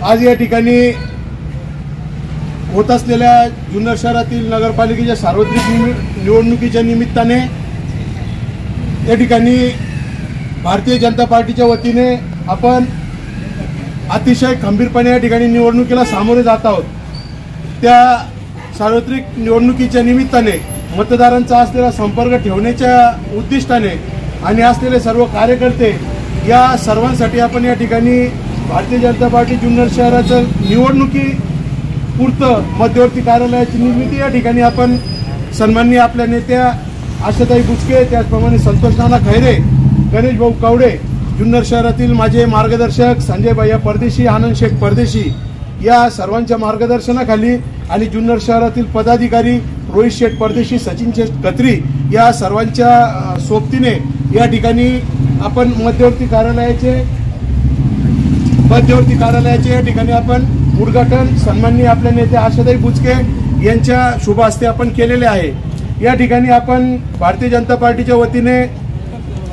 आज या ठिकाणी होत असलेल्या जुन्नर शहरातील नगरपालिकेच्या सार्वत्रिक निवडणुकीच्या निमित्ताने या ठिकाणी भारतीय जनता पार्टीच्या वतीने आपण अतिशय खंबीरपणे या ठिकाणी निवडणुकीला सामोरे जात आहोत। त्या सार्वत्रिक निवडणुकीच्या निमित्ताने मतदारांचा असलेला संपर्क ठेवण्याच्या उद्दिष्टाने आणि असलेले सर्व कार्यकर्ते या सर्वांसाठी आपण या ठिकाणी भारतीय जनता पार्टी जुन्नर शहराचं निवडणुकी पुरतं मध्यवर्ती कार्यालयाची निर्मिती या ठिकाणी आपण सन्माननीय आपल्या नेत्या आशाताई बुचके, त्याचप्रमाणे संतोष नाना खैरे, गणेश भाऊ कवडे, जुन्नर शहरातील माझे मार्गदर्शक संजय भैया परदेशी, आनंद शेख परदेशी या सर्वांच्या मार्गदर्शनाखाली आणि जुन्नर शहरातील पदाधिकारी रोहित शेठ परदेशी, सचिन शेठ कत्री या सर्वांच्या सोबतीने या ठिकाणी आपण मध्यवर्ती कार्यालयाचे या ठिकाणी आपण उद्घाटन सन्माननीय आपल्या नेत्या आशाताई बुचके यांच्या शुभ हस्ते आपण केलेले आहे। या ठिकाणी आपण भारतीय जनता पार्टीच्या वतीने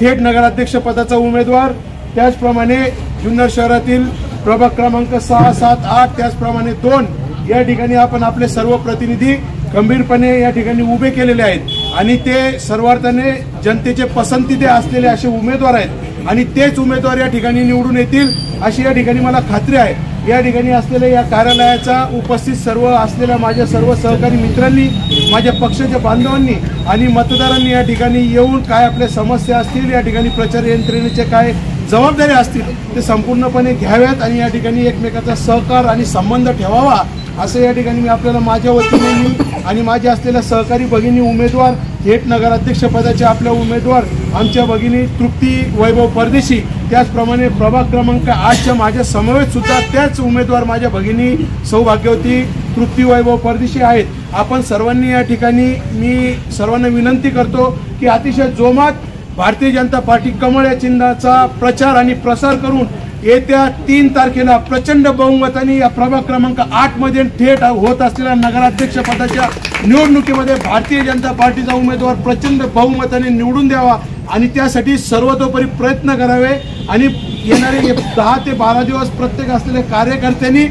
थेट नगराध्यक्ष पदाचा उमेदवार, त्याचप्रमाणे जुन्नर शहरातील प्रभाग क्रमांक 6, 7, 8 त्याचप्रमाणे 2 या ठिकाणी आपण आपले सर्व प्रतिनिधी गंभीरपणे या ठिकाणी उभे केलेले आहेत आणि ते सर्वार्थाने जनतेचे पसंतीचे असलेले असे उमेदवार आहेत आणि तेच उमेदवार या ठिकाणी निवडून येतील अशी या ठिकाणी मला खात्री आहे। या ठिकाणी असलेल्या या कार्यालयाचा उपस्थित सर्व असलेल्या माझ्या सर्व सहकारी मित्रांनी, माझ्या पक्षाच्या बांधवांनी आणि मतदारांनी या ठिकाणी येऊन काय आपल्या समस्या असतील, या ठिकाणी प्रचार यंत्रणेचे काय जबाबदारी असतील ते संपूर्णपणे घ्याव्यात आणि या ठिकाणी एकमेकाचा सहकार आणि संबंध ठेवावा असं या ठिकाणी मी आपल्याला माझ्या वतीने आणि माझ्या असलेल्या सहकारी भगिनी उमेदवार, थेट नगराध्यक्ष पदाचे आपल्या उमेदवार आमच्या भगिनी तृप्ती वैभव परदेशी, त्याचप्रमाणे प्रभाग क्रमांक 8च्या माझ्या समवेत सुद्धा त्याच उमेदवार माझ्या भगिनी सौभाग्यवती तृप्ती वैभव परदेशी आहेत। आपण सर्वांनी या ठिकाणी मी सर्वांना विनंती करतो की अतिशय जोमात भारतीय जनता पार्टी कमळ या चिन्हाचा प्रचार आणि प्रसार करून येत्या 3 तारखेला प्रचंड बहुमताने या प्रभाग क्रमांक 8 मध्ये थेट होत असलेल्या नगराध्यक्ष पदाच्या निवडणुकीमध्ये भारतीय जनता पार्टीचा उमेदवार प्रचंड बहुमताने निवडून द्यावा आणि त्यासाठी सर्वतोपरी प्रयत्न करावे आणि येणारे 10 ते 12 दिवस प्रत्येक असलेल्या कार्यकर्त्यांनी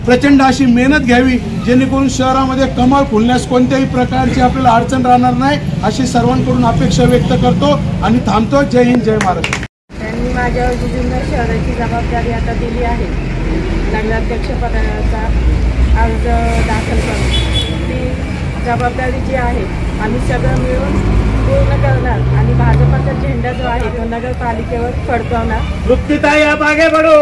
प्रचंड अशी मेहनत घ्यावी जेणेकरून शहरामध्ये कमळ फुलण्यास कोणत्याही प्रकारची आपल्याला अडचण राहणार नाही अशी सर्वांकडून अपेक्षा व्यक्त करतो आणि थांबतो। जय हिंद, जय महाराष्ट्र। त्यांनी माझ्यावर जुन्नर शहराची जबाबदारी आता दिली आहे, नगराध्यक्ष पदाचा अर्ज दाखल करून ती जबाबदारी जी आहे आम्ही सगळं मिळून पूर्ण करणार आणि भाजपचा झेंडा जो आहे तो नगरपालिकेवर फडकवणार। तृप्तीताई आप आगे बढ़ो।